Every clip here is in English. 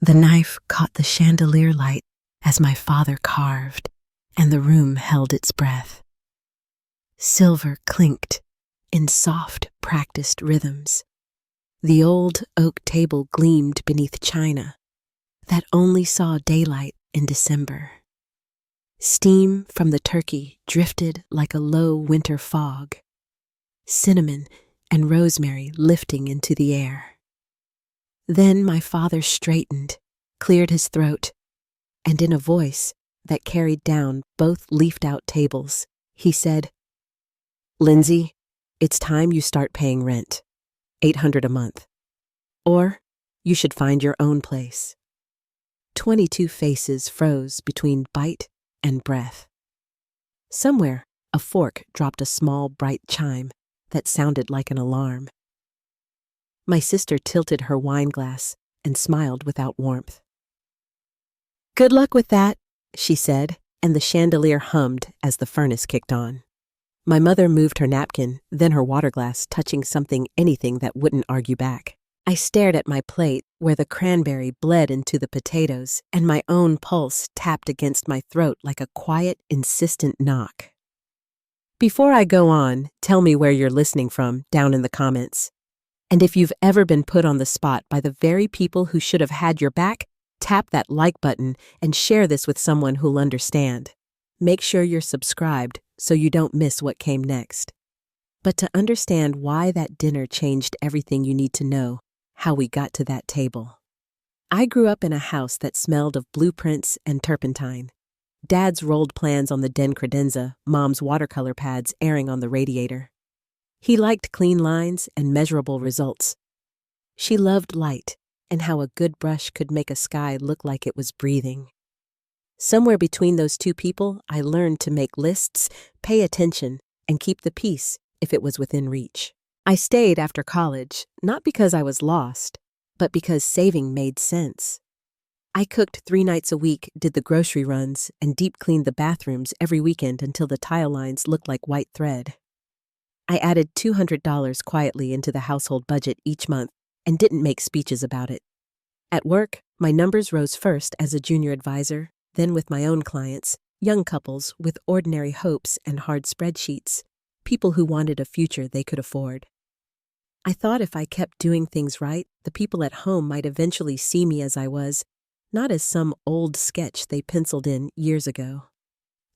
The knife caught the chandelier light as my father carved, and the room held its breath. Silver clinked in soft, practiced rhythms. The old oak table gleamed beneath china that only saw daylight in December. Steam from the turkey drifted like a low winter fog, cinnamon and rosemary lifting into the air. Then my father straightened, cleared his throat, and in a voice that carried down both leafed-out tables, he said, "Lindsay, it's time you start paying rent, $800 a month. Or you should find your own place." 22 faces froze between bite and breath. Somewhere, a fork dropped a small, bright chime that sounded like an alarm. My sister tilted her wine glass and smiled without warmth. "Good luck with that," she said, and the chandelier hummed as the furnace kicked on. My mother moved her napkin, then her water glass, touching anything that wouldn't argue back. I stared at my plate where the cranberry bled into the potatoes, and my own pulse tapped against my throat like a quiet, insistent knock. Before I go on, tell me where you're listening from down in the comments. And if you've ever been put on the spot by the very people who should have had your back, tap that like button and share this with someone who'll understand. Make sure you're subscribed so you don't miss what came next. But to understand why that dinner changed everything you need to know, how we got to that table. I grew up in a house that smelled of blueprints and turpentine. Dad's rolled plans on the den credenza, Mom's watercolor pads airing on the radiator. He liked clean lines and measurable results. She loved light and how a good brush could make a sky look like it was breathing. Somewhere between those two people, I learned to make lists, pay attention, and keep the peace if it was within reach. I stayed after college, not because I was lost, but because saving made sense. I cooked 3 nights a week, did the grocery runs, and deep cleaned the bathrooms every weekend until the tile lines looked like white thread. I added $200 quietly into the household budget each month and didn't make speeches about it. At work, my numbers rose first as a junior advisor, then with my own clients, young couples with ordinary hopes and hard spreadsheets, people who wanted a future they could afford. I thought if I kept doing things right, the people at home might eventually see me as I was, not as some old sketch they penciled in years ago.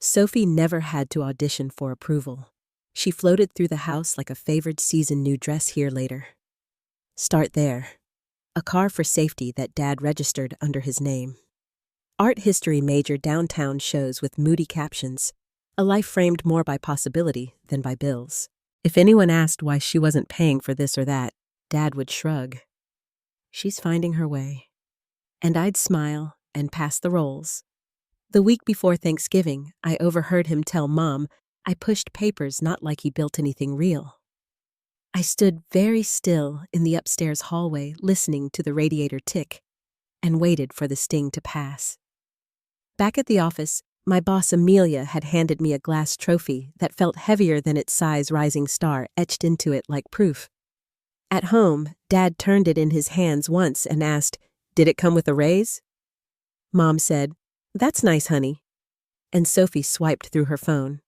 Sophie never had to audition for approval. She floated through the house like a favored season new dress here later. Start there. A car for safety that Dad registered under his name. Art history major downtown shows with moody captions, a life framed more by possibility than by bills. If anyone asked why she wasn't paying for this or that, Dad would shrug. She's finding her way. And I'd smile and pass the rolls. The week before Thanksgiving, I overheard him tell Mom I pushed papers not like he built anything real. I stood very still in the upstairs hallway listening to the radiator tick and waited for the sting to pass. Back at the office, my boss Amelia had handed me a glass trophy that felt heavier than its size rising star etched into it like proof. At home, Dad turned it in his hands once and asked, "Did it come with a raise?" Mom said, "That's nice, honey." And Sophie swiped through her phone.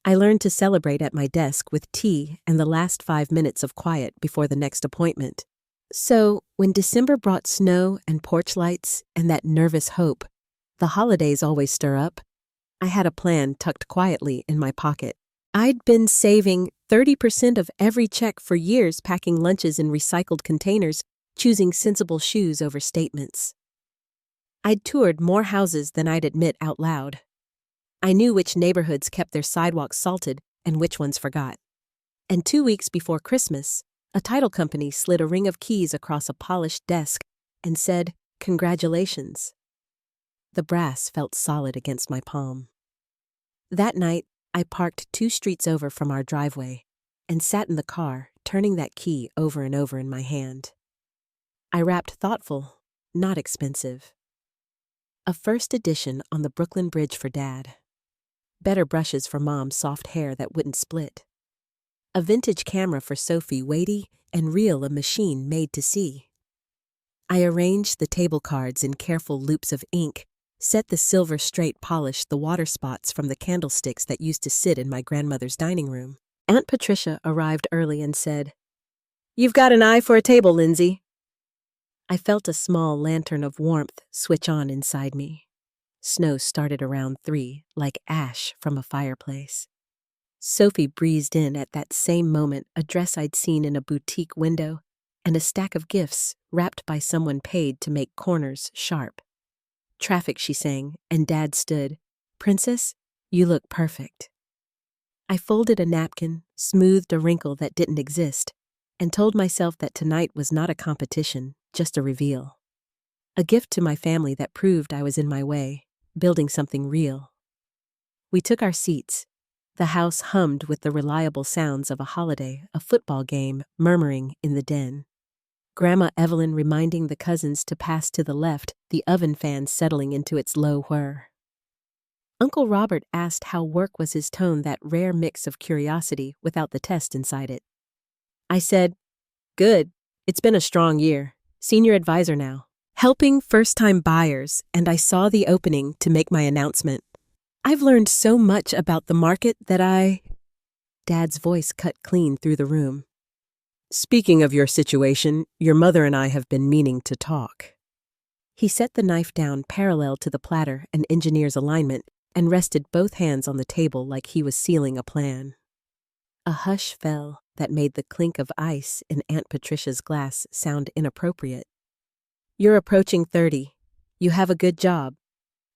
I learned to celebrate at my desk with tea and the last 5 minutes of quiet before the next appointment. So, when December brought snow and porch lights and that nervous hope, the holidays always stir up, I had a plan tucked quietly in my pocket. I'd been saving 30% of every check for years, packing lunches in recycled containers, choosing sensible shoes over statements. I'd toured more houses than I'd admit out loud. I knew which neighborhoods kept their sidewalks salted and which ones forgot. And 2 weeks before Christmas, a title company slid a ring of keys across a polished desk and said, "Congratulations." The brass felt solid against my palm. That night, I parked 2 streets over from our driveway and sat in the car, turning that key over and over in my hand. I rapped thoughtful, not expensive. A first edition on the Brooklyn Bridge for Dad. Better brushes for Mom's soft hair that wouldn't split. A vintage camera for Sophie, weighty and real, a machine made to see. I arranged the table cards in careful loops of ink, set the silver straight polished the water spots from the candlesticks that used to sit in my grandmother's dining room. Aunt Patricia arrived early and said, "You've got an eye for a table, Lindsay." I felt a small lantern of warmth switch on inside me. Snow started around 3, like ash from a fireplace. Sophie breezed in at that same moment, a dress I'd seen in a boutique window, and a stack of gifts wrapped by someone paid to make corners sharp. "Traffic," she sang, and Dad stood. "Princess, you look perfect." I folded a napkin, smoothed a wrinkle that didn't exist, and told myself that tonight was not a competition, just a reveal. A gift to my family that proved I was in my way, building something real. We took our seats. The house hummed with the reliable sounds of a holiday, a football game murmuring in the den. Grandma Evelyn reminding the cousins to pass to the left, the oven fan settling into its low whir. Uncle Robert asked how work was, his tone that rare mix of curiosity without the test inside it. I said, "Good. It's been a strong year. Senior advisor now. Helping first-time buyers, and I saw the opening to make my announcement. I've learned so much about the market that Dad's voice cut clean through the room. "Speaking of your situation, your mother and I have been meaning to talk." He set the knife down parallel to the platter and engineer's alignment and rested both hands on the table like he was sealing a plan. A hush fell that made the clink of ice in Aunt Patricia's glass sound inappropriate. "You're approaching 30. You have a good job.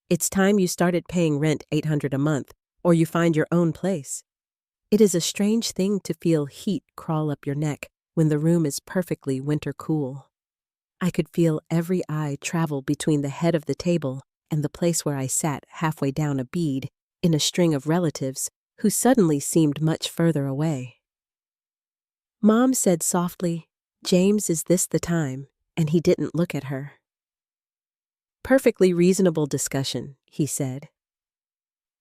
It's time you started paying rent $800 a month, or you find your own place. It is a strange thing to feel heat crawl up your neck when the room is perfectly winter cool." I could feel every eye travel between the head of the table and the place where I sat halfway down a bead in a string of relatives who suddenly seemed much further away. Mom said softly, "James, is this the time?" and he didn't look at her. "Perfectly reasonable discussion," he said.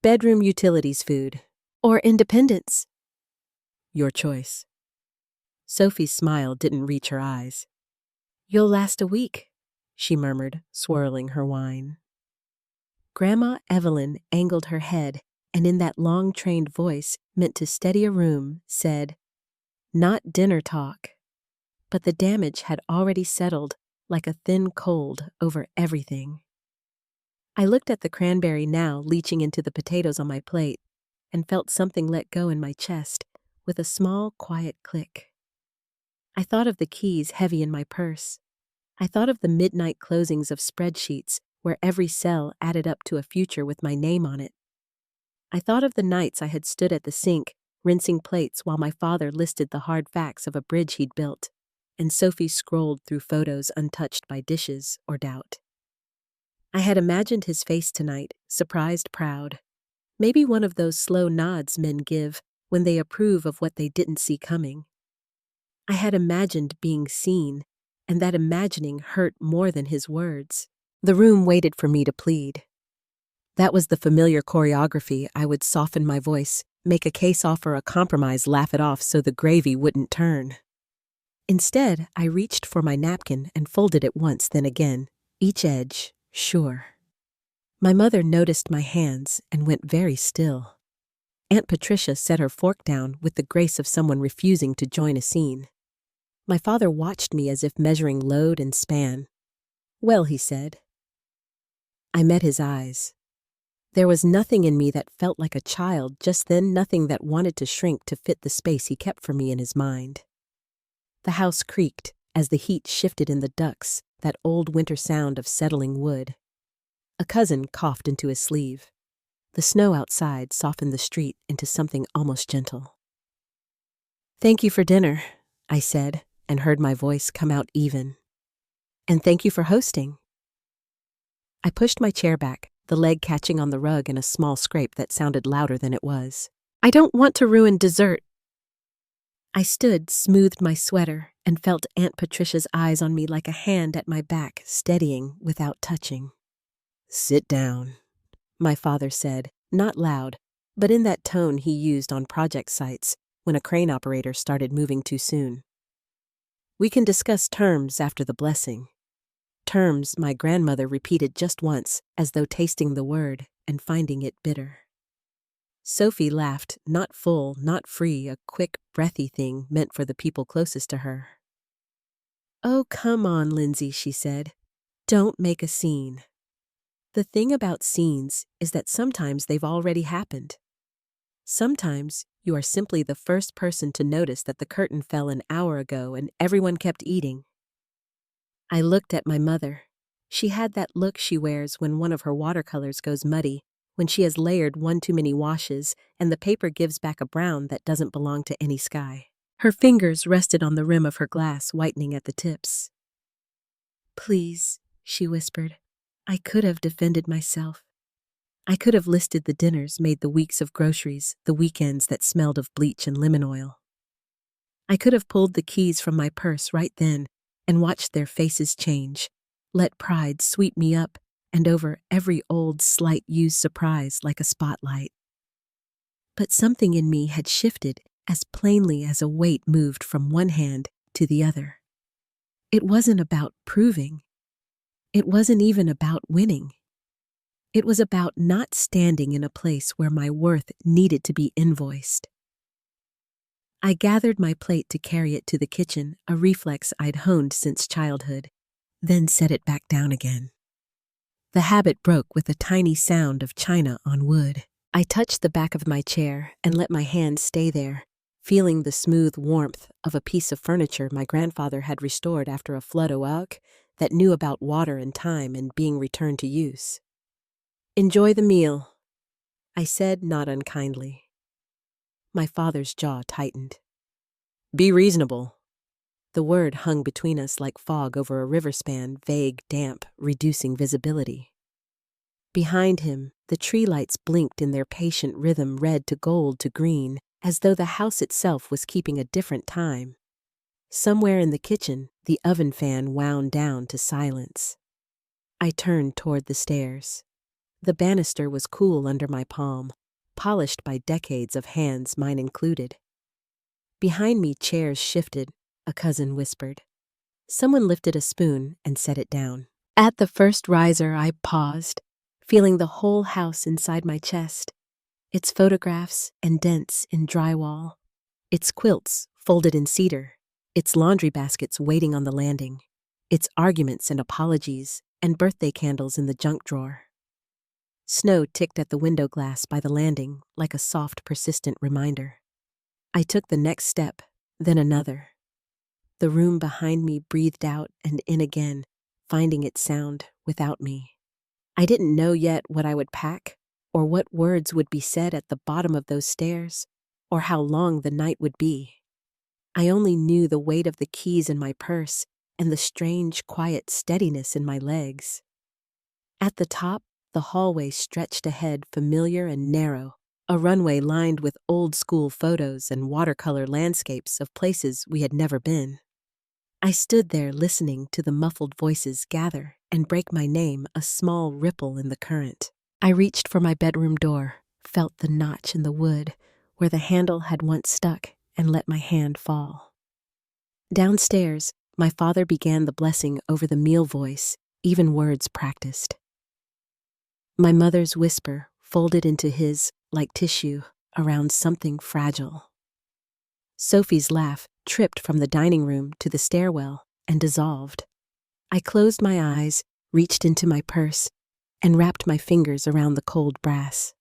"Bedroom utilities, food, or independence?" "Your choice." Sophie's smile didn't reach her eyes. "You'll last a week," she murmured, swirling her wine. Grandma Evelyn angled her head, and in that long-trained voice meant to steady a room, said, "Not dinner talk." But the damage had already settled like a thin cold over everything. I looked at the cranberry now leaching into the potatoes on my plate and felt something let go in my chest with a small, quiet click. I thought of the keys heavy in my purse. I thought of the midnight closings of spreadsheets where every cell added up to a future with my name on it. I thought of the nights I had stood at the sink, rinsing plates while my father listed the hard facts of a bridge he'd built, and Sophie scrolled through photos untouched by dishes or doubt. I had imagined his face tonight, surprised proud, maybe one of those slow nods men give when they approve of what they didn't see coming. I had imagined being seen, and that imagining hurt more than his words. The room waited for me to plead. That was the familiar choreography. I would soften my voice, make a case offer a compromise, laugh it off so the gravy wouldn't turn. Instead, I reached for my napkin and folded it once, then again, each edge, sure. My mother noticed my hands and went very still. Aunt Patricia set her fork down with the grace of someone refusing to join a scene. My father watched me as if measuring load and span. "Well," he said. I met his eyes. There was nothing in me that felt like a child just then, nothing that wanted to shrink to fit the space he kept for me in his mind. The house creaked as the heat shifted in the ducts, that old winter sound of settling wood. A cousin coughed into his sleeve. The snow outside softened the street into something almost gentle. "Thank you for dinner," I said, and heard my voice come out even. "And thank you for hosting." I pushed my chair back, the leg catching on the rug in a small scrape that sounded louder than it was. "I don't want to ruin dessert." I stood, smoothed my sweater, and felt Aunt Patricia's eyes on me like a hand at my back, steadying without touching. "Sit down," my father said, not loud, but in that tone he used on project sites when a crane operator started moving too soon. "We can discuss terms after the blessing." terms my grandmother repeated just once, as though tasting the word and finding it bitter. Sophie laughed, not full, not free, a quick, breathy thing meant for the people closest to her. "Oh, come on, Lindsay," she said. "Don't make a scene." The thing about scenes is that sometimes they've already happened. Sometimes you are simply the first person to notice that the curtain fell an hour ago and everyone kept eating. I looked at my mother. She had that look she wears when one of her watercolors goes muddy, when she has layered one too many washes and the paper gives back a brown that doesn't belong to any sky. Her fingers rested on the rim of her glass, whitening at the tips. "Please," she whispered, "I could have defended myself. I could have listed the dinners, made the weeks of groceries, the weekends that smelled of bleach and lemon oil. I could have pulled the keys from my purse right then and watched their faces change, let pride sweep me up and over every old, slight-used surprise like a spotlight. But something in me had shifted as plainly as a weight moved from one hand to the other. It wasn't about proving. It wasn't even about winning. It was about not standing in a place where my worth needed to be invoiced. I gathered my plate to carry it to the kitchen, a reflex I'd honed since childhood, then set it back down again. The habit broke with a tiny sound of china on wood. I touched the back of my chair and let my hand stay there, feeling the smooth warmth of a piece of furniture my grandfather had restored after a flood o'clock that knew about water and time and being returned to use. "Enjoy the meal," I said, not unkindly. My father's jaw tightened. "Be reasonable." The word hung between us like fog over a river span, vague, damp, reducing visibility. Behind him, the tree lights blinked in their patient rhythm, red to gold to green, as though the house itself was keeping a different time. Somewhere in the kitchen, the oven fan wound down to silence. I turned toward the stairs. The banister was cool under my palm, polished by decades of hands, mine included. Behind me, chairs shifted, a cousin whispered. Someone lifted a spoon and set it down. At the first riser, I paused, feeling the whole house inside my chest, its photographs and dents in drywall, its quilts folded in cedar, its laundry baskets waiting on the landing, its arguments and apologies and birthday candles in the junk drawer. Snow ticked at the window glass by the landing like a soft, persistent reminder. I took the next step, then another. The room behind me breathed out and in again, finding its sound without me. I didn't know yet what I would pack, or what words would be said at the bottom of those stairs, or how long the night would be. I only knew the weight of the keys in my purse and the strange, quiet steadiness in my legs. At the top, the hallway stretched ahead, familiar and narrow, a runway lined with old-school photos and watercolor landscapes of places we had never been. I stood there listening to the muffled voices gather and break my name, a small ripple in the current. I reached for my bedroom door, felt the notch in the wood where the handle had once stuck, and let my hand fall. Downstairs, my father began the blessing over the meal, voice, even words practiced. My mother's whisper folded into his like tissue around something fragile. Sophie's laugh tripped from the dining room to the stairwell and dissolved. I closed my eyes, reached into my purse, and wrapped my fingers around the cold brass.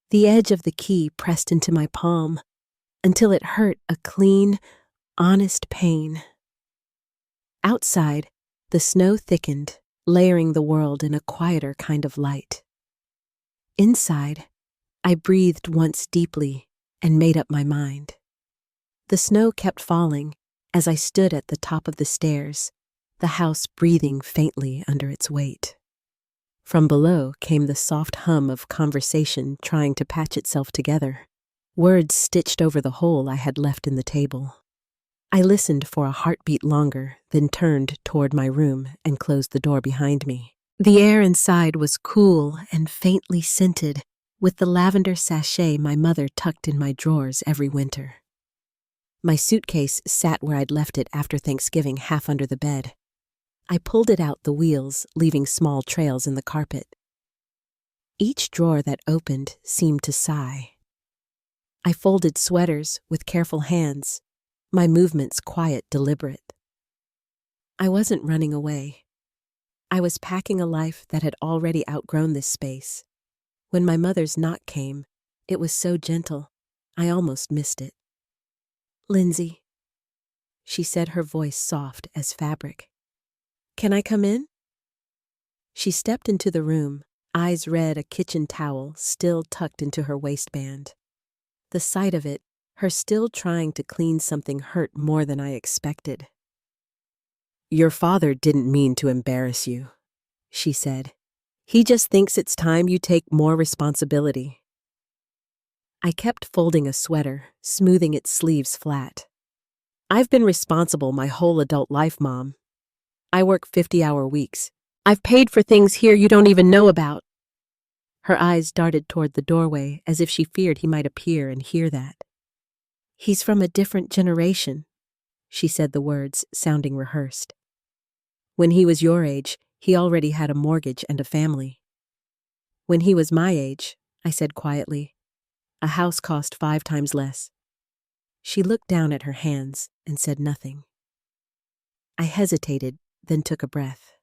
The edge of the key pressed into my palm until it hurt, a clean, honest pain. Outside, the snow thickened, layering the world in a quieter kind of light. Inside, I breathed once deeply and made up my mind. The snow kept falling as I stood at the top of the stairs, the house breathing faintly under its weight. From below came the soft hum of conversation trying to patch itself together, words stitched over the hole I had left in the table. I listened for a heartbeat longer, then turned toward my room and closed the door behind me. The air inside was cool and faintly scented, with the lavender sachet my mother tucked in my drawers every winter. My suitcase sat where I'd left it after Thanksgiving, half under the bed. I pulled it out the wheels, leaving small trails in the carpet. Each drawer that opened seemed to sigh. I folded sweaters with careful hands, my movements quiet, deliberate. I wasn't running away. I was packing a life that had already outgrown this space. When my mother's knock came, it was so gentle, I almost missed it. "Lindsay," she said, her voice soft as fabric. "Can I come in?" She stepped into the room, eyes red, a kitchen towel still tucked into her waistband. The sight of it, her still trying to clean something, hurt more than I expected. "Your father didn't mean to embarrass you," she said. "He just thinks it's time you take more responsibility." I kept folding a sweater, smoothing its sleeves flat. "I've been responsible my whole adult life, Mom. I work 50-hour weeks. I've paid for things here you don't even know about." Her eyes darted toward the doorway as if she feared he might appear and hear that. "He's from a different generation," she said, the words sounding rehearsed. "When he was your age, he already had a mortgage and a family. When he was my age," I said quietly, "a house cost 5 times less." She looked down at her hands and said nothing. I hesitated, then took a breath.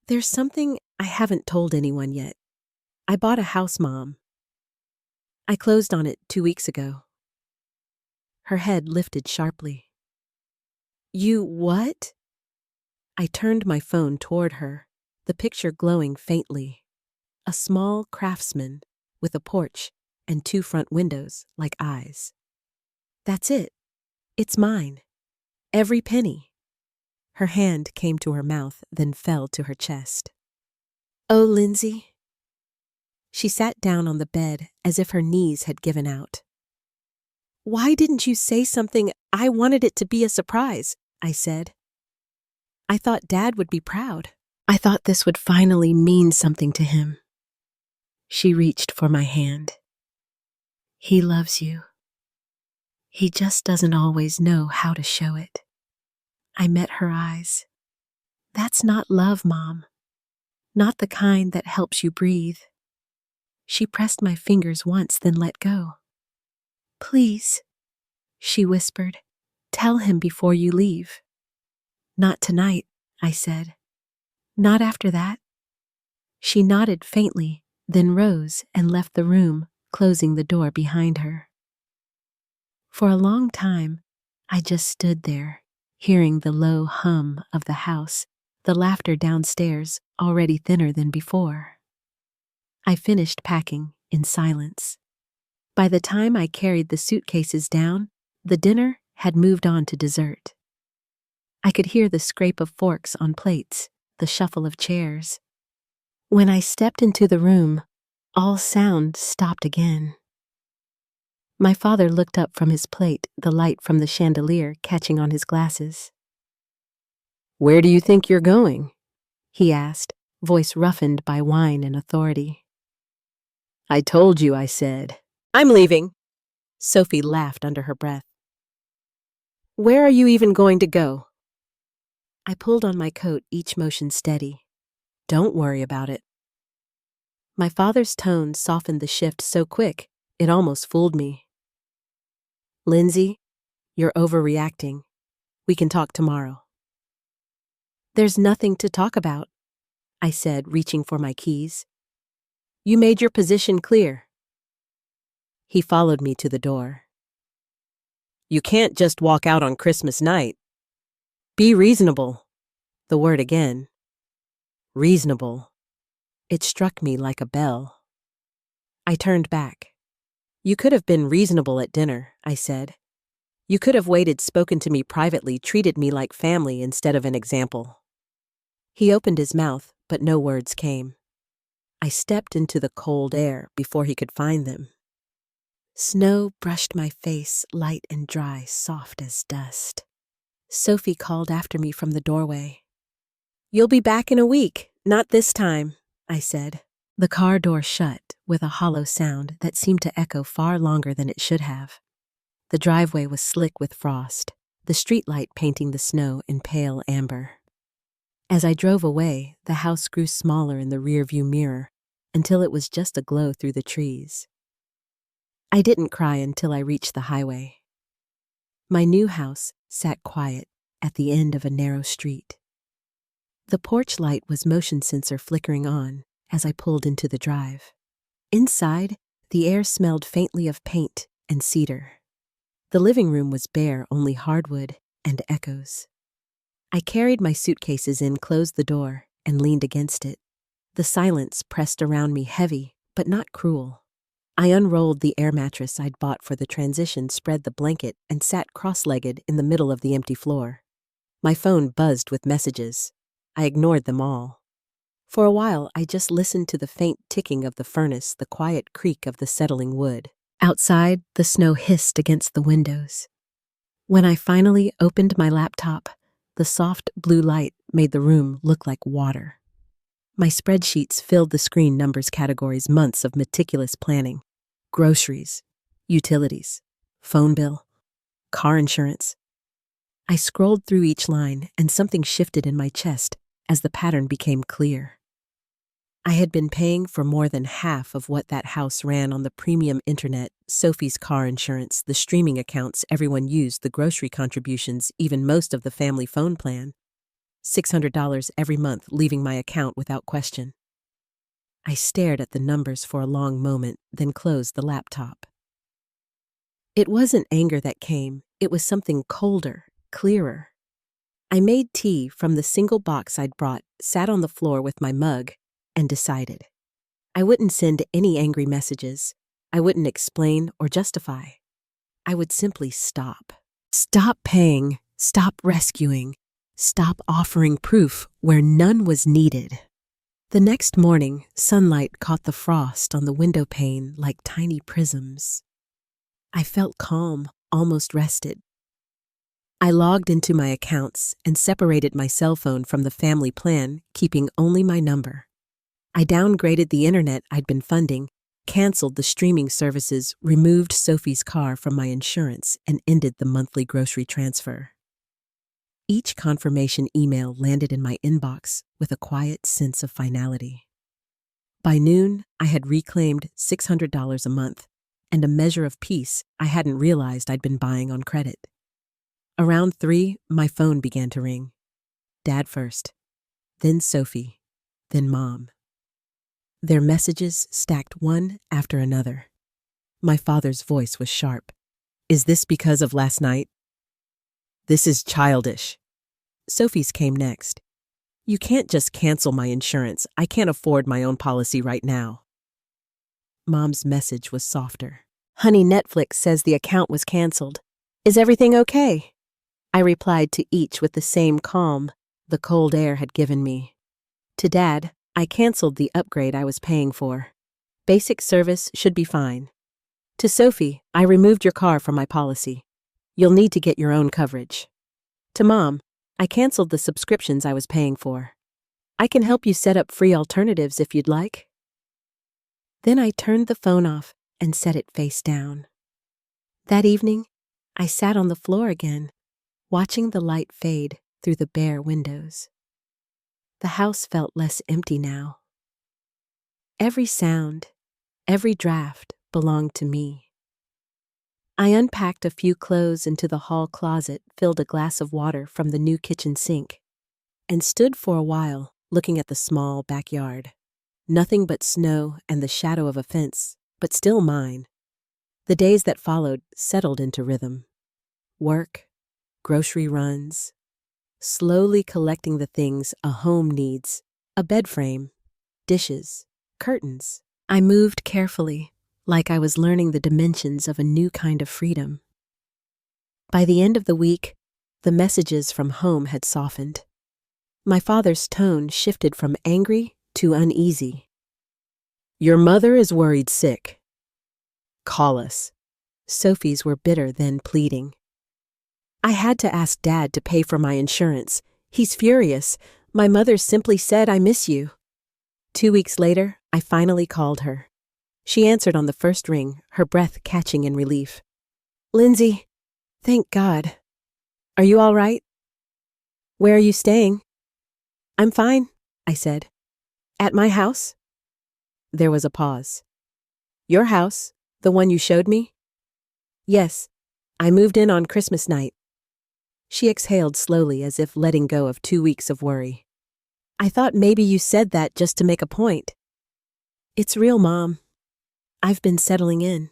"There's something I haven't told anyone yet. I bought a house, Mom. I closed on it 2 weeks ago." Her head lifted sharply. "You what?" I turned my phone toward her, the picture glowing faintly. A small craftsman with a porch and 2 front windows like eyes. "That's it. It's mine. Every penny." Her hand came to her mouth, then fell to her chest. "Oh, Lindsay." She sat down on the bed as if her knees had given out. "Why didn't you say something? I wanted it to be a surprise," I said. "I thought Dad would be proud. I thought this would finally mean something to him." She reached for my hand. "He loves you. He just doesn't always know how to show it." I met her eyes. "That's not love, Mom. Not the kind that helps you breathe." She pressed my fingers once, then let go. "Please," she whispered, "tell him before you leave." "Not tonight," I said. "Not after that." She nodded faintly, then rose and left the room, closing the door behind her. For a long time, I just stood there, hearing the low hum of the house, the laughter downstairs already thinner than before. I finished packing in silence. By the time I carried the suitcases down, the dinner had moved on to dessert. I could hear the scrape of forks on plates, the shuffle of chairs. When I stepped into the room, all sound stopped again. My father looked up from his plate, the light from the chandelier catching on his glasses. "Where do you think you're going?" he asked, voice roughened by wine and authority. "I told you," I said. "I'm leaving." Sophie laughed under her breath. "Where are you even going to go?" I pulled on my coat, each motion steady. "Don't worry about it." My father's tone softened the shift so quick, it almost fooled me. "Lindsay, you're overreacting. We can talk tomorrow." "There's nothing to talk about," I said, reaching for my keys. "You made your position clear." He followed me to the door. "You can't just walk out on Christmas night. Be reasonable." The word again. Reasonable. It struck me like a bell. I turned back. "You could have been reasonable at dinner," I said. "You could have waited, spoken to me privately, treated me like family instead of an example." He opened his mouth, but no words came. I stepped into the cold air before he could find them. Snow brushed my face, light and dry, soft as dust. Sophie called after me from the doorway. "You'll be back in a week, not this time," I said. The car door shut with a hollow sound that seemed to echo far longer than it should have. The driveway was slick with frost, the streetlight painting the snow in pale amber. As I drove away, the house grew smaller in the rearview mirror until it was just a glow through the trees. I didn't cry until I reached the highway. My new house sat quiet at the end of a narrow street. The porch light was motion sensor flickering on as I pulled into the drive. Inside, the air smelled faintly of paint and cedar. The living room was bare, only hardwood and echoes. I carried my suitcases in, closed the door, and leaned against it. The silence pressed around me, heavy, but not cruel. I unrolled the air mattress I'd bought for the transition, spread the blanket, and sat cross-legged in the middle of the empty floor. My phone buzzed with messages. I ignored them all. For a while, I just listened to the faint ticking of the furnace, the quiet creak of the settling wood. Outside, the snow hissed against the windows. When I finally opened my laptop, the soft blue light made the room look like water. My spreadsheets filled the screen, numbers, categories, months of meticulous planning. Groceries, utilities, phone bill, car insurance. I scrolled through each line, and something shifted in my chest as the pattern became clear. I had been paying for more than half of what that house ran on the premium internet, Sophie's car insurance, the streaming accounts everyone used, the grocery contributions, even most of the family phone plan. $600 every month, leaving my account without question. I stared at the numbers for a long moment, then closed the laptop. It wasn't anger that came, it was something colder, clearer. I made tea from the single box I'd brought, sat on the floor with my mug, and decided. I wouldn't send any angry messages. I wouldn't explain or justify. I would simply stop. Stop paying, stop rescuing, stop offering proof where none was needed. The next morning, sunlight caught the frost on the window pane like tiny prisms. I felt calm, almost rested. I logged into my accounts and separated my cell phone from the family plan, keeping only my number. I downgraded the internet I'd been funding, canceled the streaming services, removed Sophie's car from my insurance, and ended the monthly grocery transfer. Each confirmation email landed in my inbox with a quiet sense of finality. By noon, I had reclaimed $600 a month and a measure of peace I hadn't realized I'd been buying on credit. Around 3, my phone began to ring. Dad first, then Sophie, then Mom. Their messages stacked one after another. My father's voice was sharp. "Is this because of last night?" "This is childish." Sophie's came next. "You can't just cancel my insurance. I can't afford my own policy right now." Mom's message was softer. "Honey, Netflix says the account was canceled. Is everything okay?" I replied to each with the same calm the cold air had given me. To Dad, I canceled the upgrade I was paying for. Basic service should be fine. To Sophie, I removed your car from my policy. You'll need to get your own coverage. To Mom, I canceled the subscriptions I was paying for. I can help you set up free alternatives if you'd like. Then I turned the phone off and set it face down. That evening, I sat on the floor again, watching the light fade through the bare windows. The house felt less empty now. Every sound, every draft belonged to me. I unpacked a few clothes into the hall closet, filled a glass of water from the new kitchen sink, and stood for a while looking at the small backyard. Nothing but snow and the shadow of a fence, but still mine. The days that followed settled into rhythm. Work, grocery runs, slowly collecting the things a home needs, a bed frame, dishes, curtains. I moved carefully, like I was learning the dimensions of a new kind of freedom. By the end of the week, the messages from home had softened. My father's tone shifted from angry to uneasy. "Your mother is worried sick. Call us." Sophie's were bitter, then pleading. "I had to ask Dad to pay for my insurance. He's furious. My mother simply said, 'I miss you.'" 2 weeks later, I finally called her. She answered on the first ring, her breath catching in relief. "Lindsay, thank God. Are you all right? Where are you staying?" I'm fine, I said. At my house? There was a pause. Your house? The one you showed me? Yes, I moved in on Christmas night. She exhaled slowly as if letting go of 2 weeks of worry. I thought maybe you said that just to make a point. It's real, Mom. I've been settling in.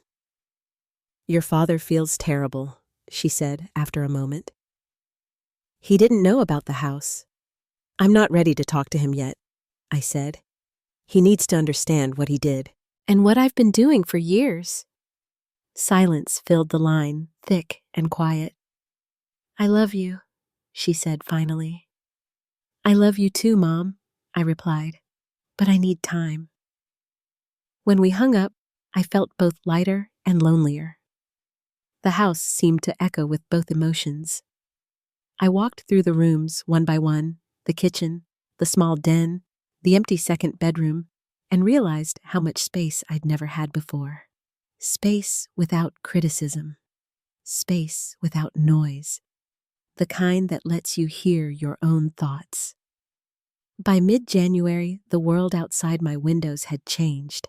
Your father feels terrible, she said after a moment. He didn't know about the house. I'm not ready to talk to him yet, I said. He needs to understand what he did. And what I've been doing for years. Silence filled the line, thick and quiet. I love you, she said finally. I love you too, Mom, I replied, but I need time. When we hung up, I felt both lighter and lonelier. The house seemed to echo with both emotions. I walked through the rooms one by one, the kitchen, the small den, the empty second bedroom, and realized how much space I'd never had before. Space without criticism. Space without noise. The kind that lets you hear your own thoughts. By mid-January, the world outside my windows had changed.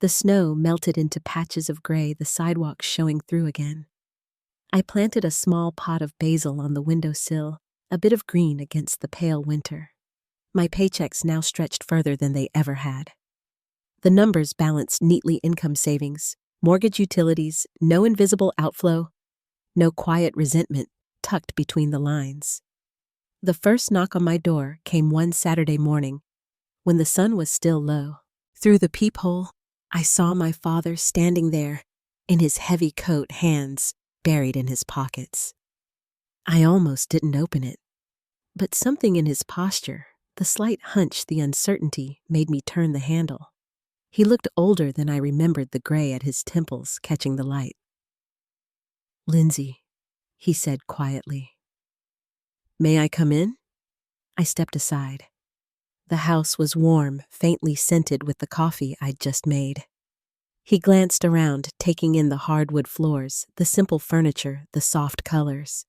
The snow melted into patches of gray, the sidewalks showing through again. I planted a small pot of basil on the windowsill, a bit of green against the pale winter. My paychecks now stretched further than they ever had. The numbers balanced neatly: income, savings, mortgage, utilities, no invisible outflow, no quiet resentment tucked between the lines. The first knock on my door came one Saturday morning, when the sun was still low. Through the peephole, I saw my father standing there, in his heavy coat, hands buried in his pockets. I almost didn't open it, but something in his posture, the slight hunch, the uncertainty, made me turn the handle. He looked older than I remembered, the gray at his temples catching the light. Lindsay, he said quietly. May I come in? I stepped aside. The house was warm, faintly scented with the coffee I'd just made. He glanced around, taking in the hardwood floors, the simple furniture, the soft colors.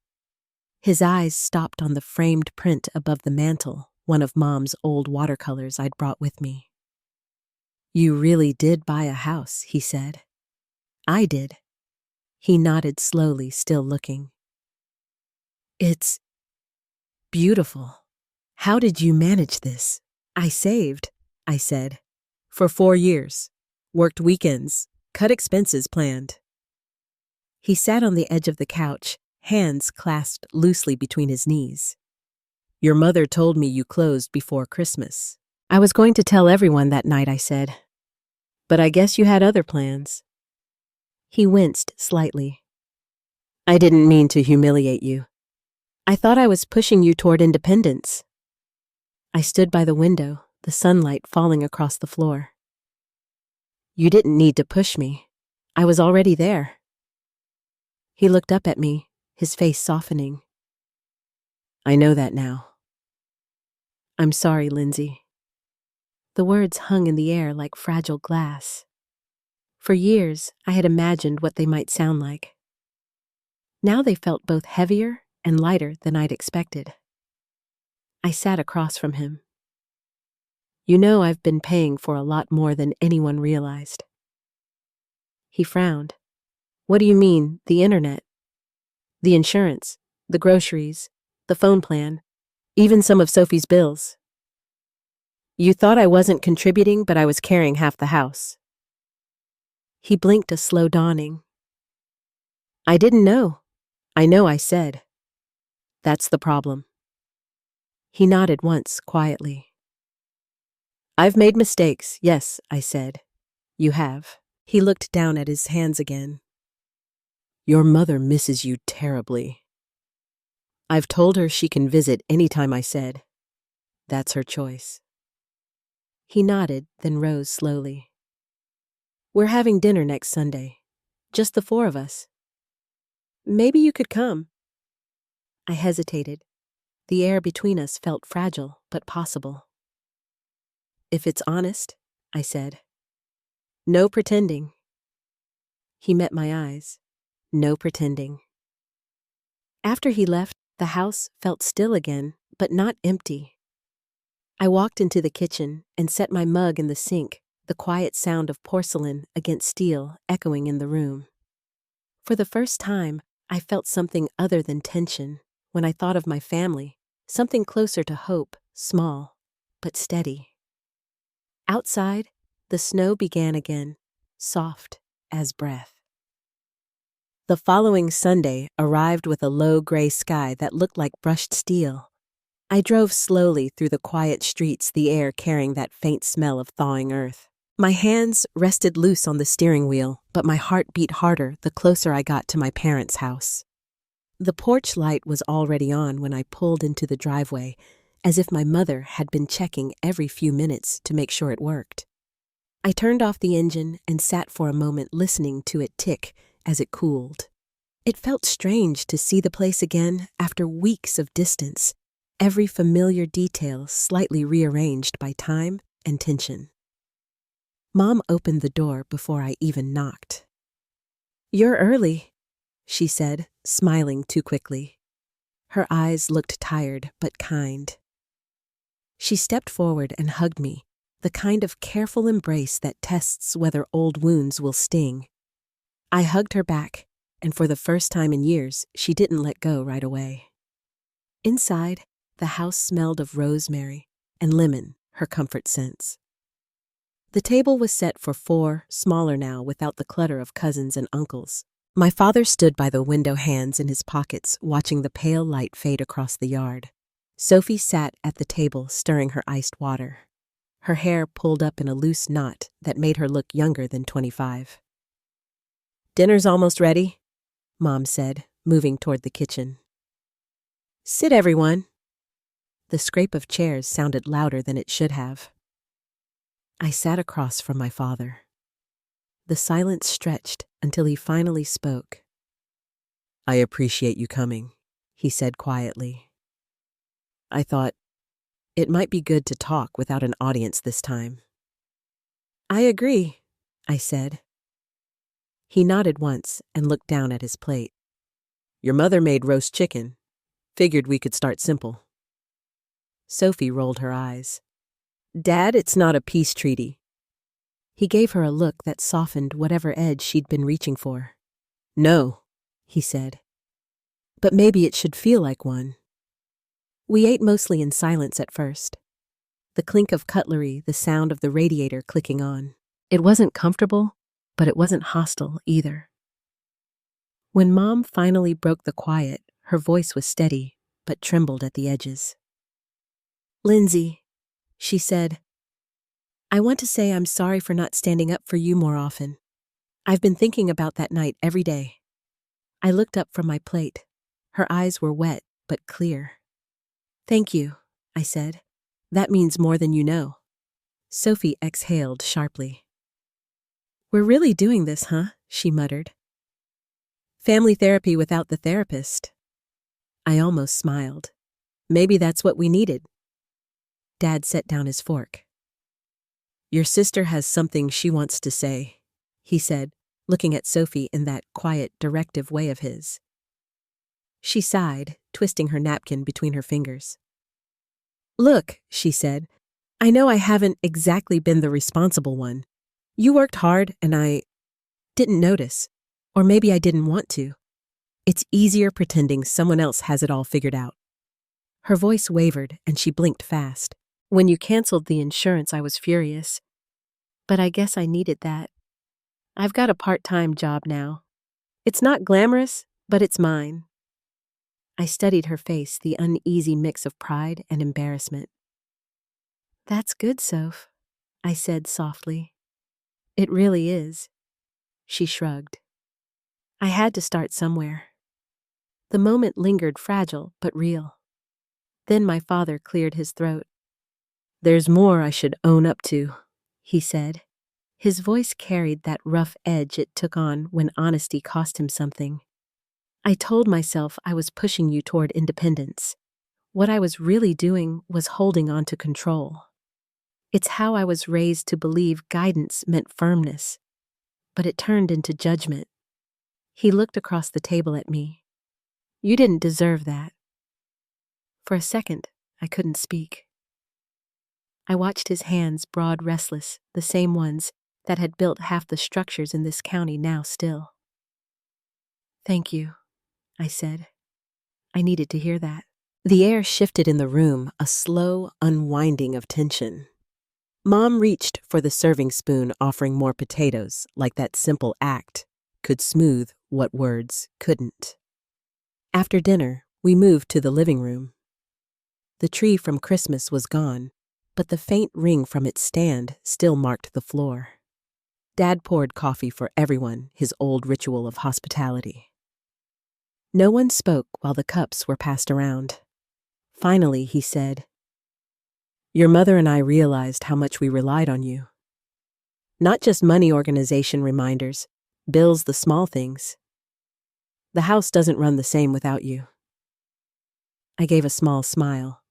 His eyes stopped on the framed print above the mantel, one of Mom's old watercolors I'd brought with me. You really did buy a house, he said. I did. He nodded slowly, still looking. It's beautiful. How did you manage this? I saved, I said. For 4 years. Worked weekends. Cut expenses planned. He sat on the edge of the couch, hands clasped loosely between his knees. Your mother told me you closed before Christmas. I was going to tell everyone that night, I said. But I guess you had other plans. He winced slightly. I didn't mean to humiliate you. I thought I was pushing you toward independence. I stood by the window, the sunlight falling across the floor. You didn't need to push me. I was already there. He looked up at me, his face softening. I know that now. I'm sorry, Lindsay. The words hung in the air like fragile glass. For years, I had imagined what they might sound like. Now they felt both heavier and lighter than I'd expected. I sat across from him. You know, I've been paying for a lot more than anyone realized. He frowned. What do you mean, the internet? The insurance, the groceries, the phone plan, even some of Sophie's bills. You thought I wasn't contributing, but I was carrying half the house. He blinked a slow dawning. I didn't know. I know, I said. That's the problem. He nodded once, quietly. I've made mistakes, yes, I said. You have. He looked down at his hands again. Your mother misses you terribly. I've told her she can visit any time I said. That's her choice. He nodded, then rose slowly. We're having dinner next Sunday. Just the 4 of us. Maybe you could come. I hesitated. The air between us felt fragile, but possible. If it's honest, I said. No pretending. He met my eyes. No pretending. After he left, the house felt still again, but not empty. I walked into the kitchen and set my mug in the sink, the quiet sound of porcelain against steel echoing in the room. For the first time, I felt something other than tension when I thought of my family, something closer to hope, small, but steady. Outside, the snow began again, soft as breath. The following Sunday arrived with a low gray sky that looked like brushed steel. I drove slowly through the quiet streets, the air carrying that faint smell of thawing earth. My hands rested loose on the steering wheel, but my heart beat harder the closer I got to my parents' house. The porch light was already on when I pulled into the driveway, as if my mother had been checking every few minutes to make sure it worked. I turned off the engine and sat for a moment listening to it tick as it cooled. It felt strange to see the place again after weeks of distance, every familiar detail slightly rearranged by time and tension. Mom opened the door before I even knocked. "You're early," she said, smiling too quickly. Her eyes looked tired but kind. She stepped forward and hugged me, the kind of careful embrace that tests whether old wounds will sting. I hugged her back, and for the first time in years, she didn't let go right away. Inside, the house smelled of rosemary and lemon, her comfort scents. The table was set for 4, smaller now without the clutter of cousins and uncles. My father stood by the window, hands in his pockets, watching the pale light fade across the yard. Sophie sat at the table, stirring her iced water. Her hair pulled up in a loose knot that made her look younger than 25. "Dinner's almost ready," Mom said, moving toward the kitchen. "Sit, everyone." The scrape of chairs sounded louder than it should have. I sat across from my father. The silence stretched until he finally spoke. "I appreciate you coming," he said quietly. "I thought it might be good to talk without an audience this time." "I agree," I said. He nodded once and looked down at his plate. "Your mother made roast chicken. Figured we could start simple." Sophie rolled her eyes. "Dad, it's not a peace treaty." He gave her a look that softened whatever edge she'd been reaching for. "No," he said. "But maybe it should feel like one." We ate mostly in silence at first. The clink of cutlery, the sound of the radiator clicking on. It wasn't comfortable, but it wasn't hostile either. When Mom finally broke the quiet, her voice was steady, but trembled at the edges. "Lindsay," she said, "I want to say I'm sorry for not standing up for you more often. I've been thinking about that night every day." I looked up from my plate. Her eyes were wet, but clear. "Thank you," I said. "That means more than you know." Sophie exhaled sharply. "We're really doing this, huh?" she muttered. "Family therapy without the therapist." I almost smiled. Maybe that's what we needed. Dad set down his fork. "Your sister has something she wants to say," he said, looking at Sophie in that quiet, directive way of his. She sighed, twisting her napkin between her fingers. "Look," she said, "I know I haven't exactly been the responsible one. You worked hard and I didn't notice, or maybe I didn't want to. It's easier pretending someone else has it all figured out." Her voice wavered and she blinked fast. "When you canceled the insurance, I was furious. But I guess I needed that. I've got a part-time job now. It's not glamorous, but it's mine." I studied her face, the uneasy mix of pride and embarrassment. "That's good, Soph," I said softly. "It really is." She shrugged. I had to start somewhere. The moment lingered, fragile but real. Then my father cleared his throat. "There's more I should own up to," he said. His voice carried that rough edge it took on when honesty cost him something. "I told myself I was pushing you toward independence. What I was really doing was holding on to control. It's how I was raised to believe guidance meant firmness. But it turned into judgment." He looked across the table at me. "You didn't deserve that." For a second, I couldn't speak. I watched his hands, broad, restless, the same ones that had built half the structures in this county now still. "Thank you," I said. I needed to hear that. The air shifted in the room, a slow unwinding of tension. Mom reached for the serving spoon, offering more potatoes, like that simple act could smooth what words couldn't. After dinner, we moved to the living room. The tree from Christmas was gone, but the faint ring from its stand still marked the floor. Dad poured coffee for everyone, his old ritual of hospitality. No one spoke while the cups were passed around. Finally, he said, "Your mother and I realized how much we relied on you. Not just money organization reminders, bills, the small things. The house doesn't run the same without you." I gave a small smile.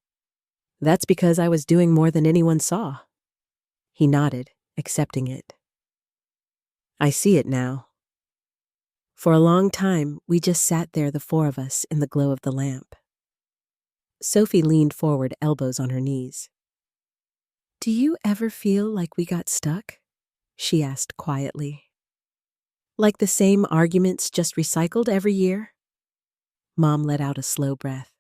"That's because I was doing more than anyone saw." He nodded, accepting it. "I see it now." For a long time, we just sat there, the four of us, in the glow of the lamp. Sophie leaned forward, elbows on her knees. "Do you ever feel like we got stuck?" she asked quietly. "Like the same arguments just recycled every year?" Mom let out a slow breath.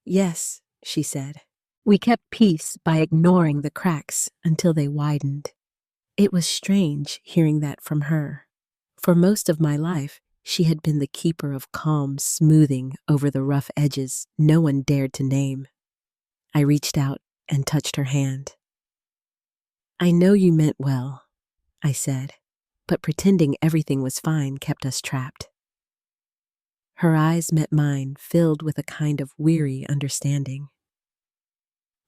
"Yes," she said. "We kept peace by ignoring the cracks until they widened." It was strange hearing that from her. For most of my life, she had been the keeper of calm, smoothing over the rough edges no one dared to name. I reached out and touched her hand. "I know you meant well," I said, "but pretending everything was fine kept us trapped." Her eyes met mine, filled with a kind of weary understanding.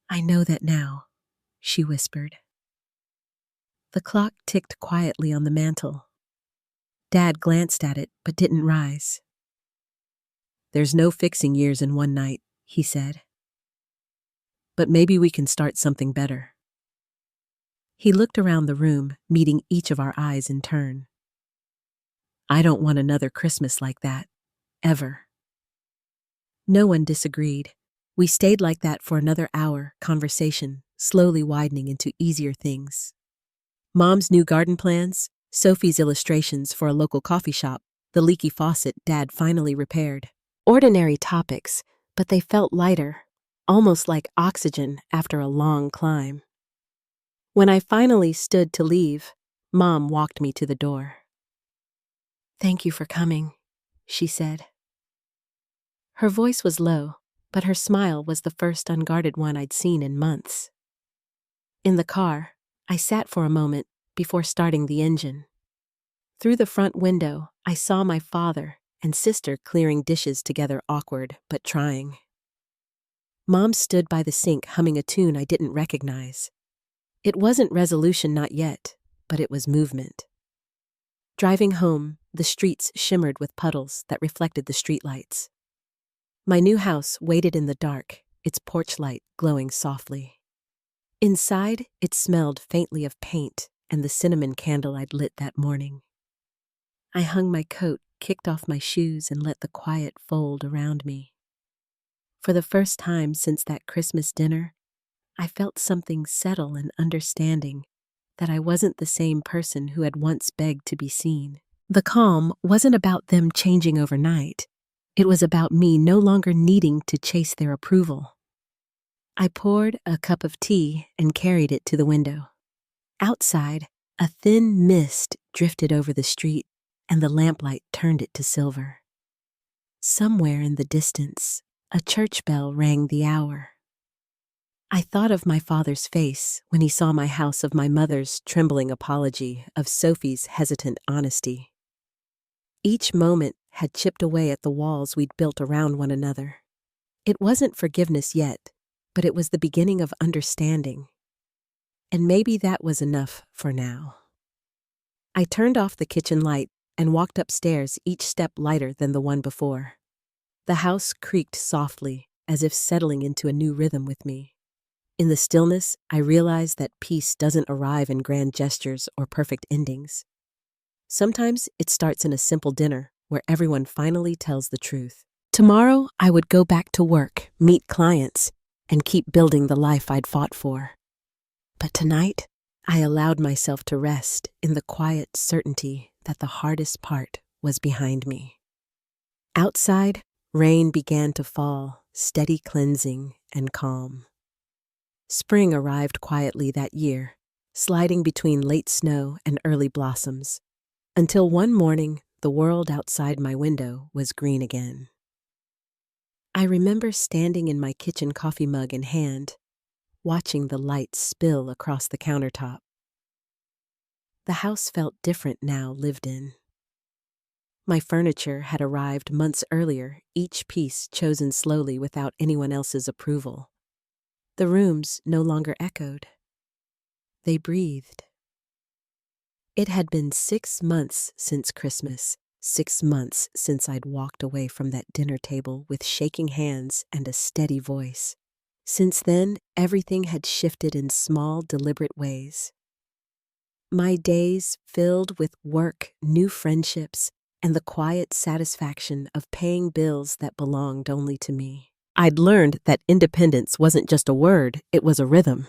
"I know that now," she whispered. The clock ticked quietly on the mantel. Dad glanced at it but didn't rise. "There's no fixing years in one night," he said. "But maybe we can start something better." He looked around the room, meeting each of our eyes in turn. "I don't want another Christmas like that, ever." No one disagreed. We stayed like that for another hour, conversation slowly widening into easier things. Mom's new garden plans, Sophie's illustrations for a local coffee shop, the leaky faucet Dad finally repaired. Ordinary topics, but they felt lighter, almost like oxygen after a long climb. When I finally stood to leave, Mom walked me to the door. "Thank you for coming," she said. Her voice was low, but her smile was the first unguarded one I'd seen in months. In the car, I sat for a moment before starting the engine. Through the front window, I saw my father and sister clearing dishes together, awkward but trying. Mom stood by the sink humming a tune I didn't recognize. It wasn't resolution, not yet, but it was movement. Driving home, the streets shimmered with puddles that reflected the streetlights. My new house waited in the dark, its porch light glowing softly. Inside, it smelled faintly of paint and the cinnamon candle I'd lit that morning. I hung my coat, kicked off my shoes, and let the quiet fold around me. For the first time since that Christmas dinner, I felt something settle and understanding, that I wasn't the same person who had once begged to be seen. The calm wasn't about them changing overnight. It was about me no longer needing to chase their approval. I poured a cup of tea and carried it to the window. Outside, a thin mist drifted over the street, and the lamplight turned it to silver. Somewhere in the distance, a church bell rang the hour. I thought of my father's face when he saw my house, of my mother's trembling apology, of Sophie's hesitant honesty. Each moment had chipped away at the walls we'd built around one another. It wasn't forgiveness yet, but it was the beginning of understanding. And maybe that was enough for now. I turned off the kitchen light and walked upstairs, each step lighter than the one before. The house creaked softly, as if settling into a new rhythm with me. In the stillness, I realized that peace doesn't arrive in grand gestures or perfect endings. Sometimes it starts in a simple dinner where everyone finally tells the truth. Tomorrow, I would go back to work, meet clients, and keep building the life I'd fought for. But tonight, I allowed myself to rest in the quiet certainty that the hardest part was behind me. Outside, rain began to fall, steady cleansing and calm. Spring arrived quietly that year, sliding between late snow and early blossoms, until one morning the world outside my window was green again. I remember standing in my kitchen coffee mug in hand, watching the light spill across the countertop. The house felt different now lived in. My furniture had arrived months earlier, each piece chosen slowly without anyone else's approval. The rooms no longer echoed. They breathed. It had been 6 months since Christmas, 6 months since I'd walked away from that dinner table with shaking hands and a steady voice. Since then, everything had shifted in small, deliberate ways. My days filled with work, new friendships, and the quiet satisfaction of paying bills that belonged only to me. I'd learned that independence wasn't just a word, it was a rhythm.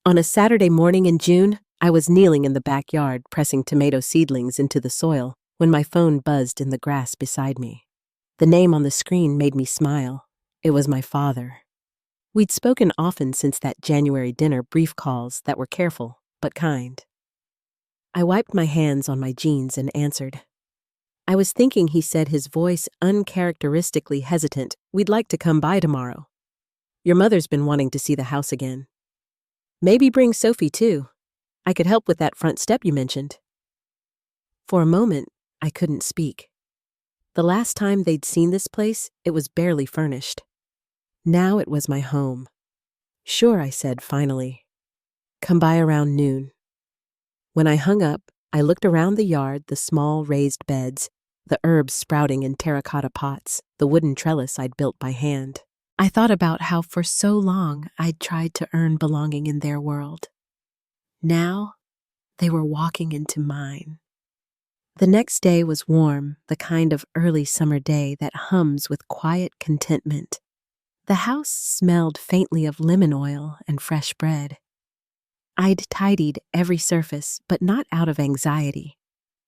On a Saturday morning in June, I was kneeling in the backyard pressing tomato seedlings into the soil when my phone buzzed in the grass beside me. The name on the screen made me smile. It was my father. We'd spoken often since that January dinner, brief calls that were careful but kind. I wiped my hands on my jeans and answered. I was thinking, he said, his voice uncharacteristically hesitant. We'd like to come by tomorrow. Your mother's been wanting to see the house again. Maybe bring Sophie too. I could help with that front step you mentioned. For a moment, I couldn't speak. The last time they'd seen this place, it was barely furnished. Now it was my home. Sure, I said finally. Come by around noon. When I hung up, I looked around the yard, the small raised beds, the herbs sprouting in terracotta pots, the wooden trellis I'd built by hand. I thought about how for so long I'd tried to earn belonging in their world. Now, they were walking into mine. The next day was warm, the kind of early summer day that hums with quiet contentment. The house smelled faintly of lemon oil and fresh bread. I'd tidied every surface, but not out of anxiety.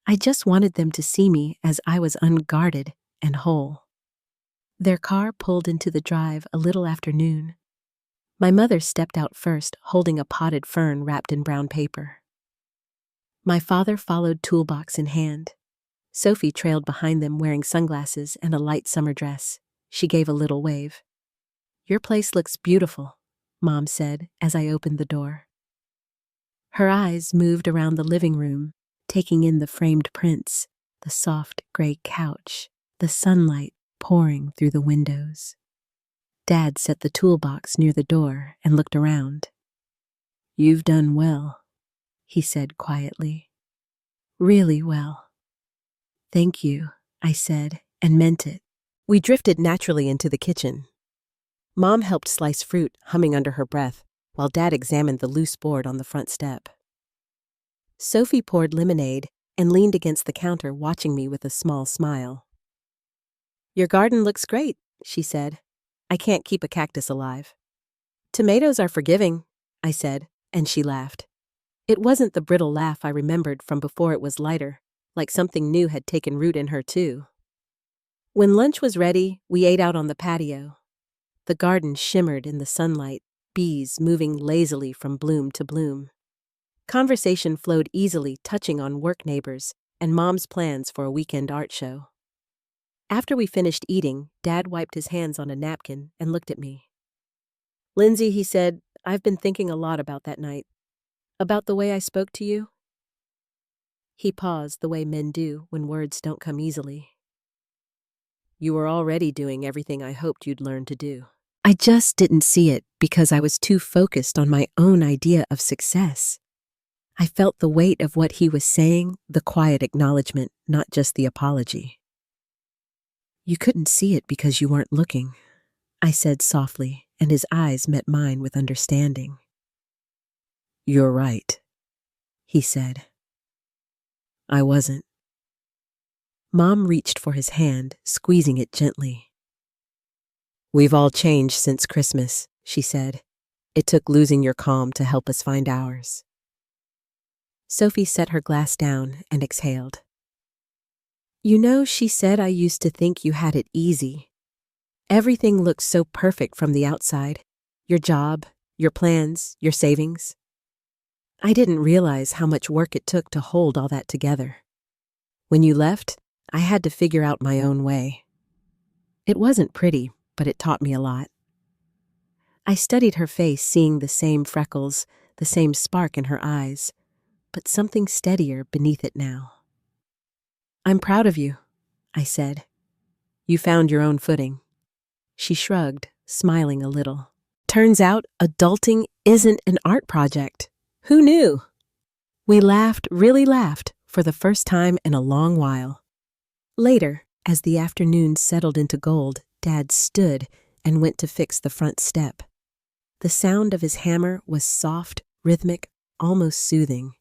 I just wanted them to see me as I was unguarded and whole. Their car pulled into the drive a little after noon. My mother stepped out first, holding a potted fern wrapped in brown paper. My father followed, toolbox in hand. Sophie trailed behind them wearing sunglasses and a light summer dress. She gave a little wave. Your place looks beautiful, Mom said as I opened the door. Her eyes moved around the living room, taking in the framed prints, the soft gray couch, the sunlight pouring through the windows. Dad set the toolbox near the door and looked around. You've done well, he said quietly. Really well. Thank you, I said, and meant it. We drifted naturally into the kitchen. Mom helped slice fruit, humming under her breath, while Dad examined the loose board on the front step. Sophie poured lemonade and leaned against the counter, watching me with a small smile. Your garden looks great, she said. I can't keep a cactus alive. Tomatoes are forgiving, I said, and she laughed. It wasn't the brittle laugh I remembered from before, it was lighter, like something new had taken root in her too. When lunch was ready, we ate out on the patio. The garden shimmered in the sunlight, bees moving lazily from bloom to bloom. Conversation flowed easily, touching on work neighbors and Mom's plans for a weekend art show. After we finished eating, Dad wiped his hands on a napkin and looked at me. Lindsay, he said, I've been thinking a lot about that night. About the way I spoke to you. He paused, the way men do when words don't come easily. You were already doing everything I hoped you'd learn to do. I just didn't see it because I was too focused on my own idea of success. I felt the weight of what he was saying, the quiet acknowledgement, not just the apology. You couldn't see it because you weren't looking, I said softly, and his eyes met mine with understanding. You're right, he said. I wasn't. Mom reached for his hand, squeezing it gently. We've all changed since Christmas, she said. It took losing your calm to help us find ours. Sophie set her glass down and exhaled. You know, she said I used to think you had it easy. Everything looked so perfect from the outside. Your job, your plans, your savings. I didn't realize how much work it took to hold all that together. When you left, I had to figure out my own way. It wasn't pretty, but it taught me a lot. I studied her face, seeing the same freckles, the same spark in her eyes, but something steadier beneath it now. I'm proud of you, I said. You found your own footing. She shrugged, smiling a little. Turns out adulting isn't an art project. Who knew? We laughed, really laughed, for the first time in a long while. Later, as the afternoon settled into gold, Dad stood and went to fix the front step. The sound of his hammer was soft, rhythmic, almost soothing.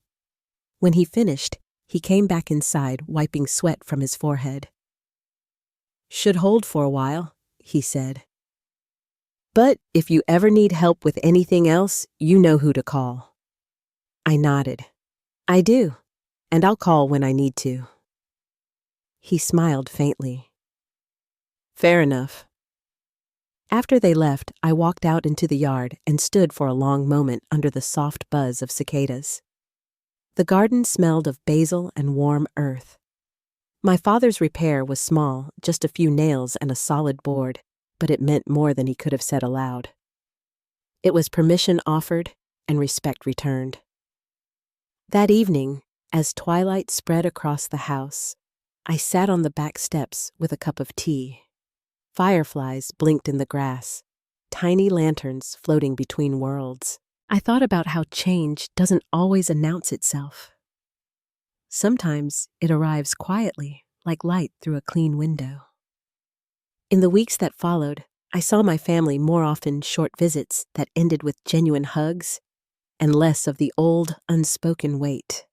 When he finished, he came back inside, wiping sweat from his forehead. Should hold for a while, he said. But if you ever need help with anything else, you know who to call. I nodded. I do, and I'll call when I need to. He smiled faintly. Fair enough. After they left, I walked out into the yard and stood for a long moment under the soft buzz of cicadas. The garden smelled of basil and warm earth. My father's repair was small, just a few nails and a solid board, but it meant more than he could have said aloud. It was permission offered and respect returned. That evening, as twilight spread across the house, I sat on the back steps with a cup of tea. Fireflies blinked in the grass, tiny lanterns floating between worlds. I thought about how change doesn't always announce itself. Sometimes it arrives quietly, like light through a clean window. In the weeks that followed, I saw my family more often short visits that ended with genuine hugs and less of the old, unspoken wait.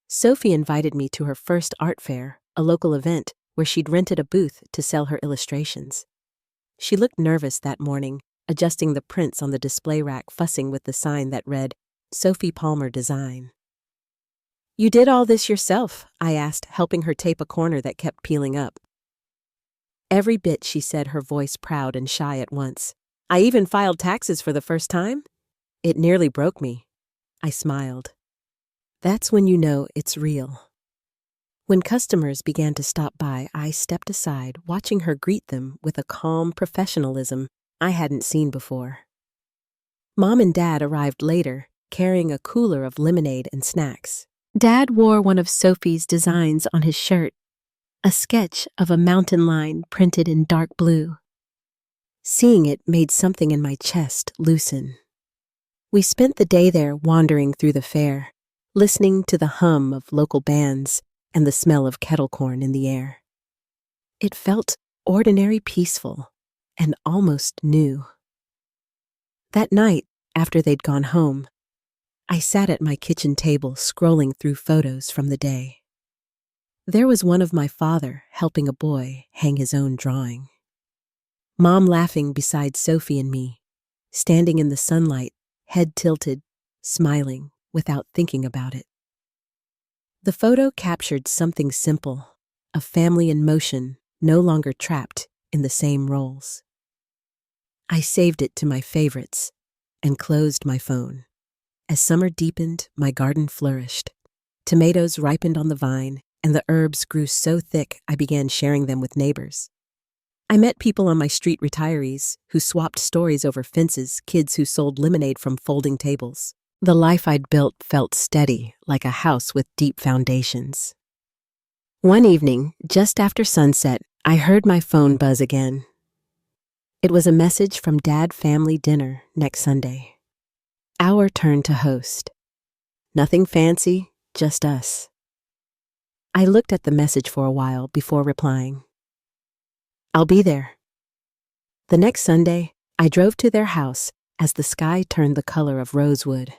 Sophie invited me to her first art fair, a local event where she'd rented a booth to sell her illustrations. She looked nervous that morning, adjusting the prints on the display rack, fussing with the sign that read, Sophie Palmer Design. You did all this yourself, I asked, helping her tape a corner that kept peeling up. Every bit, she said, her voice proud and shy at once. I even filed taxes for the first time? It nearly broke me. I smiled. That's when you know it's real. When customers began to stop by, I stepped aside, watching her greet them with a calm professionalism I hadn't seen before. Mom and Dad arrived later, carrying a cooler of lemonade and snacks. Dad wore one of Sophie's designs on his shirt, a sketch of a mountain line printed in dark blue. Seeing it made something in my chest loosen. We spent the day there wandering through the fair, listening to the hum of local bands and the smell of kettle corn in the air. It felt ordinary, peaceful, and almost new. That night, after they'd gone home, I sat at my kitchen table scrolling through photos from the day. There was one of my father helping a boy hang his own drawing. Mom laughing beside Sophie and me, standing in the sunlight, head tilted, smiling without thinking about it. The photo captured something simple, a family in motion, no longer trapped in the same roles. I saved it to my favorites and closed my phone. As summer deepened, my garden flourished. Tomatoes ripened on the vine, and the herbs grew so thick I began sharing them with neighbors. I met people on my street, retirees, who swapped stories over fences, kids who sold lemonade from folding tables. The life I'd built felt steady, like a house with deep foundations. One evening, just after sunset, I heard my phone buzz again. It was a message from Dad family dinner next Sunday. Our turn to host. Nothing fancy, just us. I looked at the message for a while before replying. I'll be there. The next Sunday, I drove to their house as the sky turned the color of rosewood.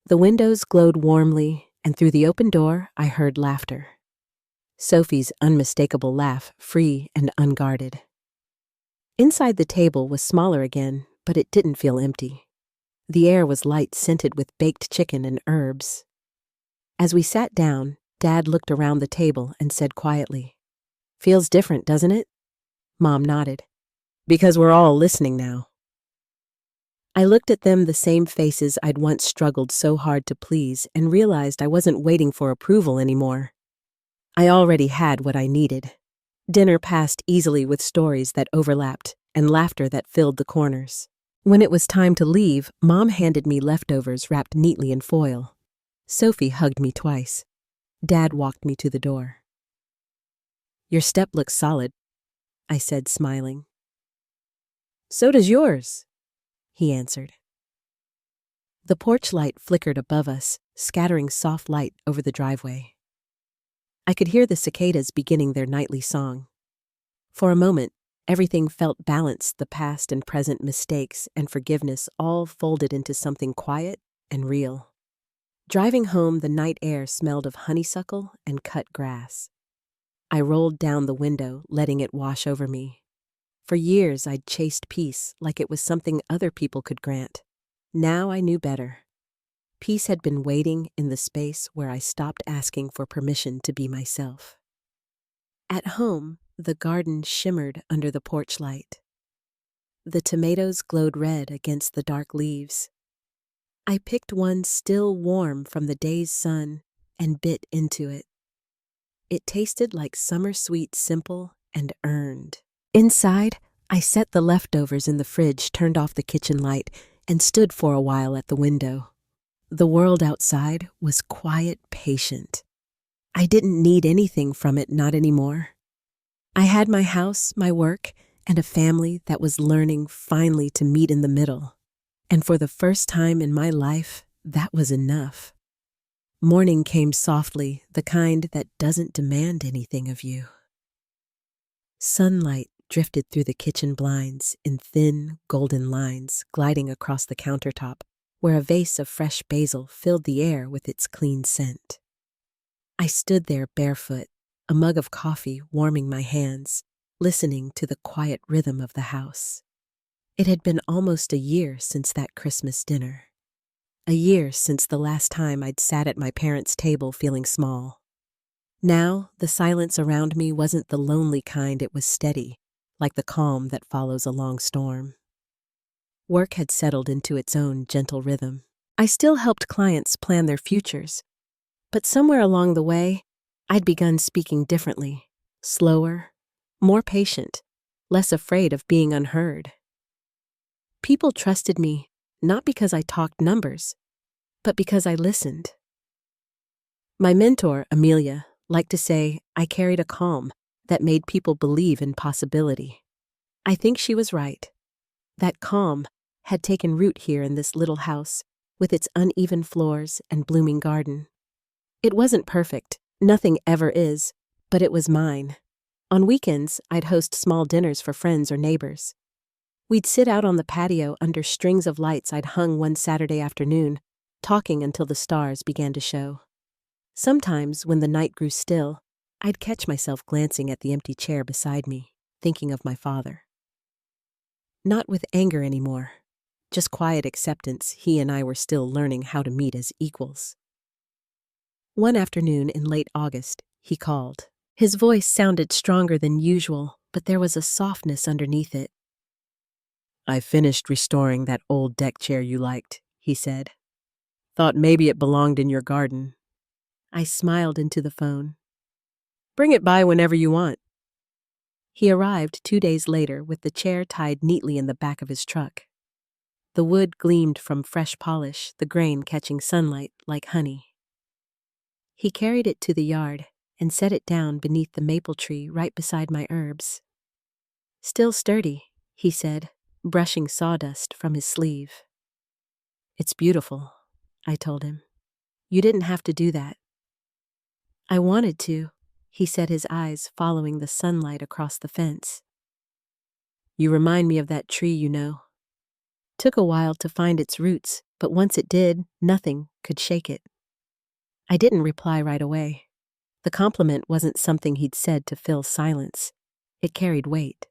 The windows glowed warmly, and through the open door, I heard laughter. Sophie's unmistakable laugh, free and unguarded. Inside the table was smaller again, but it didn't feel empty. The air was light, scented with baked chicken and herbs. As we sat down, Dad looked around the table and said quietly, "Feels different, doesn't it?" Mom nodded. "Because we're all listening now." I looked at them, the same faces I'd once struggled so hard to please, and realized I wasn't waiting for approval anymore. I already had what I needed. Dinner passed easily with stories that overlapped and laughter that filled the corners. When it was time to leave, Mom handed me leftovers wrapped neatly in foil. Sophie hugged me twice. Dad walked me to the door. "Your step looks solid," I said, smiling. "So does yours," he answered. The porch light flickered above us, scattering soft light over the driveway. I could hear the cicadas beginning their nightly song. For a moment, everything felt balanced, the past and present, mistakes and forgiveness all folded into something quiet and real. Driving home, the night air smelled of honeysuckle and cut grass. I rolled down the window, letting it wash over me. For years, I'd chased peace like it was something other people could grant. Now I knew better. Peace had been waiting in the space where I stopped asking for permission to be myself. At home, the garden shimmered under the porch light. The tomatoes glowed red against the dark leaves. I picked one still warm from the day's sun and bit into it. It tasted like summer sweet, simple and earned. Inside, I set the leftovers in the fridge, turned off the kitchen light, and stood for a while at the window. The world outside was quiet, patient. I didn't need anything from it, not anymore. I had my house, my work, and a family that was learning finally to meet in the middle. And for the first time in my life, that was enough. Morning came softly, the kind that doesn't demand anything of you. Sunlight drifted through the kitchen blinds in thin, golden lines, gliding across the countertop, where a vase of fresh basil filled the air with its clean scent. I stood there barefoot, a mug of coffee warming my hands, listening to the quiet rhythm of the house. It had been almost a year since that Christmas dinner. A year since the last time I'd sat at my parents' table feeling small. Now, the silence around me wasn't the lonely kind, it was steady, like the calm that follows a long storm. Work had settled into its own gentle rhythm. I still helped clients plan their futures, but somewhere along the way, I'd begun speaking differently, slower, more patient, less afraid of being unheard. People trusted me, not because I talked numbers, but because I listened. My mentor, Amelia, liked to say I carried a calm that made people believe in possibility. I think she was right. That calm had taken root here in this little house, with its uneven floors and blooming garden. It wasn't perfect, nothing ever is, but it was mine. On weekends, I'd host small dinners for friends or neighbors. We'd sit out on the patio under strings of lights I'd hung one Saturday afternoon, talking until the stars began to show. Sometimes, when the night grew still, I'd catch myself glancing at the empty chair beside me, thinking of my father. Not with anger anymore, just quiet acceptance. He and I were still learning how to meet as equals. One afternoon in late August, he called. His voice sounded stronger than usual, but there was a softness underneath it. "I finished restoring that old deck chair you liked," he said. "Thought maybe it belonged in your garden." I smiled into the phone. "Bring it by whenever you want." He arrived 2 days later with the chair tied neatly in the back of his truck. The wood gleamed from fresh polish, the grain catching sunlight like honey. He carried it to the yard and set it down beneath the maple tree right beside my herbs. "Still sturdy," he said, brushing sawdust from his sleeve. "It's beautiful," I told him. "You didn't have to do that." "I wanted to," he said, his eyes following the sunlight across the fence. "You remind me of that tree, you know. Took a while to find its roots, but once it did, nothing could shake it." I didn't reply right away. The compliment wasn't something he'd said to fill silence. It carried weight.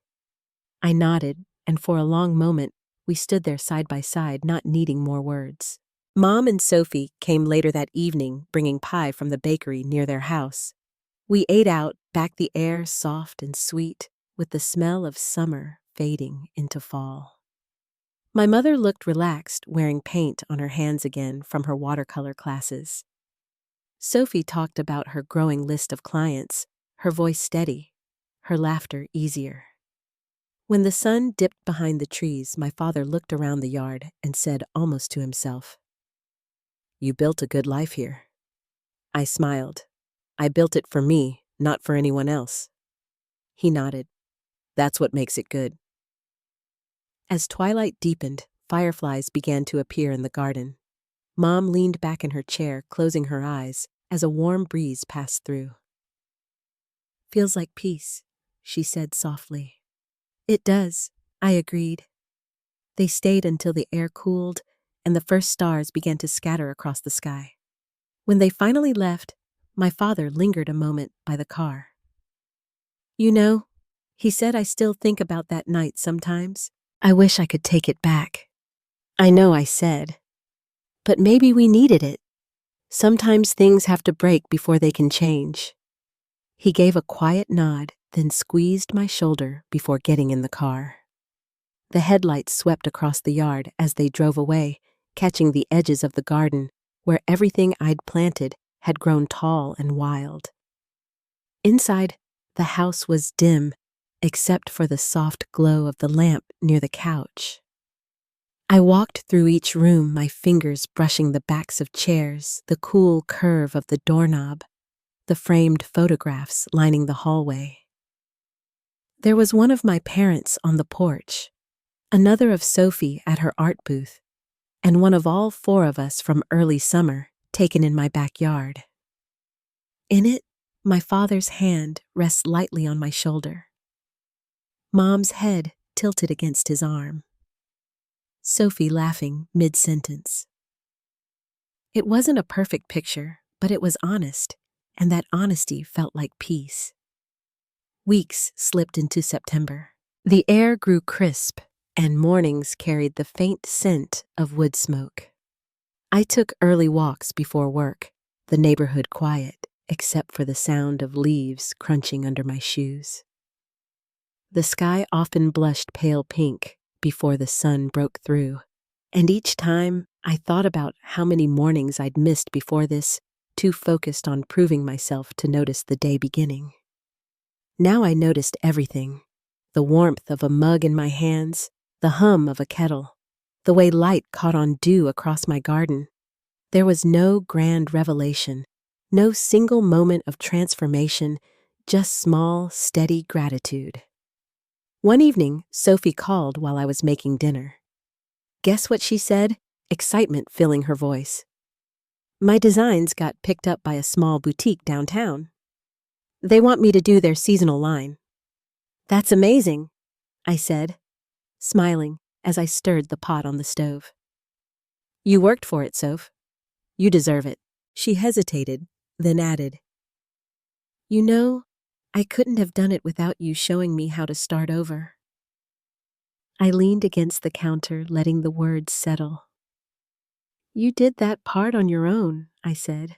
I nodded, and for a long moment, We stood there side by side, not needing more words. Mom and Sophie came later that evening, bringing pie from the bakery near their house. We ate out, back the air soft and sweet, with the smell of summer fading into fall. My mother looked relaxed, wearing paint on her hands again from her watercolor classes. Sophie talked about her growing list of clients, her voice steady, her laughter easier. When the sun dipped behind the trees, my father looked around the yard and said almost to himself, "You built a good life here." I smiled. "I built it for me, not for anyone else." He nodded. "That's what makes it good." As twilight deepened, fireflies began to appear in the garden. Mom leaned back in her chair, closing her eyes, as a warm breeze passed through. "Feels like peace," she said softly. "It does," I agreed. They stayed until the air cooled and the first stars began to scatter across the sky. When they finally left, my father lingered a moment by the car. "You know," he said, "I still think about that night sometimes. I wish I could take it back." I know I said, but maybe we needed it. Sometimes things have to break before they can change. He gave a quiet nod, then squeezed my shoulder before getting in the car. The headlights swept across the yard as they drove away, catching the edges of the garden where everything I'd planted had grown tall and wild. Inside, the house was dim, except for the soft glow of the lamp near the couch. I walked through each room, my fingers brushing the backs of chairs, the cool curve of the doorknob, the framed photographs lining the hallway. There was one of my parents on the porch, another of Sophie at her art booth, and one of all four of us from early summer, taken in my backyard. In it, my father's hand rests lightly on my shoulder. Mom's head tilted against his arm. Sophie laughing mid-sentence. It wasn't a perfect picture, but it was honest, and that honesty felt like peace. Weeks slipped into September. The air grew crisp, and mornings carried the faint scent of wood smoke. I took early walks before work, the neighborhood quiet, except for the sound of leaves crunching under my shoes. The sky often blushed pale pink before the sun broke through, and each time I thought about how many mornings I'd missed before this, too focused on proving myself to notice the day beginning. Now I noticed everything: the warmth of a mug in my hands, the hum of a kettle, the way light caught on dew across my garden. There was no grand revelation, no single moment of transformation, just small, steady gratitude. One evening, Sophie called while I was making dinner. Guess what she said? Excitement filling her voice. My designs got picked up by a small boutique downtown. They want me to do their seasonal line. "That's amazing," I said, smiling as I stirred the pot on the stove. "You worked for it, Soph. You deserve it." She hesitated, then added, "You know, I couldn't have done it without you showing me how to start over." I leaned against the counter, letting the words settle. "You did that part on your own," I said.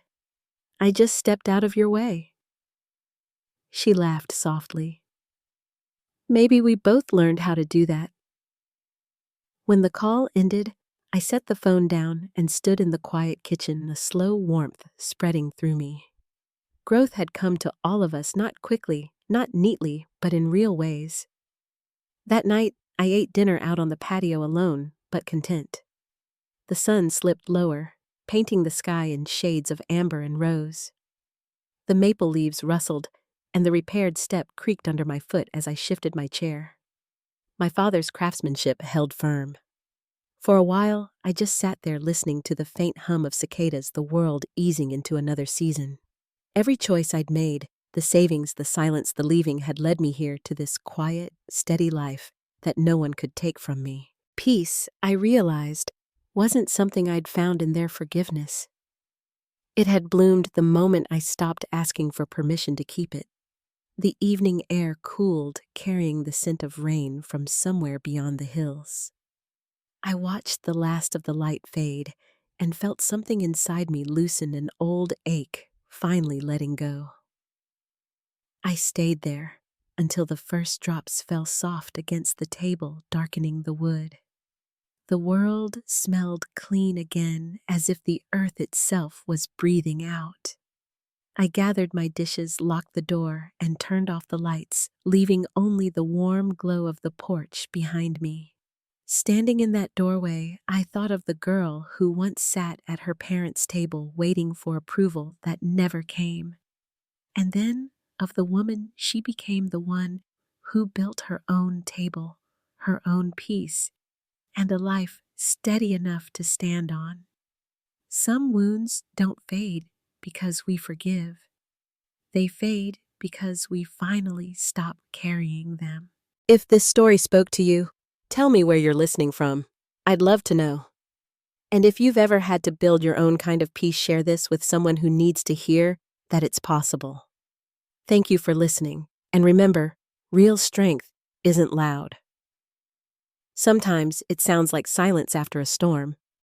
"I just stepped out of your way." She laughed softly. "Maybe we both learned how to do that." When the call ended, I set the phone down and stood in the quiet kitchen, a slow warmth spreading through me. Growth had come to all of us, not quickly, not neatly, but in real ways. That night, I ate dinner out on the patio alone, but content. The sun slipped lower, painting the sky in shades of amber and rose. The maple leaves rustled, and the repaired step creaked under my foot as I shifted my chair. My father's craftsmanship held firm. For a while, I just sat there listening to the faint hum of cicadas, the world easing into another season. Every choice I'd made, the savings, the silence, the leaving, had led me here to this quiet, steady life that no one could take from me. Peace, I realized, wasn't something I'd found in their forgiveness. It had bloomed the moment I stopped asking for permission to keep it. The evening air cooled, carrying the scent of rain from somewhere beyond the hills. I watched the last of the light fade and felt something inside me loosen an old ache, finally letting go. I stayed there until the first drops fell soft against the table, darkening the wood. The world smelled clean again, as if the earth itself was breathing out. I gathered my dishes, locked the door, and turned off the lights, leaving only the warm glow of the porch behind me. Standing in that doorway, I thought of the girl who once sat at her parents' table waiting for approval that never came. And then of the woman she became, the one who built her own table, her own peace, and a life steady enough to stand on. Some wounds don't fade because we forgive. They fade because we finally stop carrying them. If this story spoke to you, tell me where you're listening from. I'd love to know. And if you've ever had to build your own kind of peace, share this with someone who needs to hear that it's possible. Thank you for listening, and remember, real strength isn't loud. Sometimes it sounds like silence after a storm,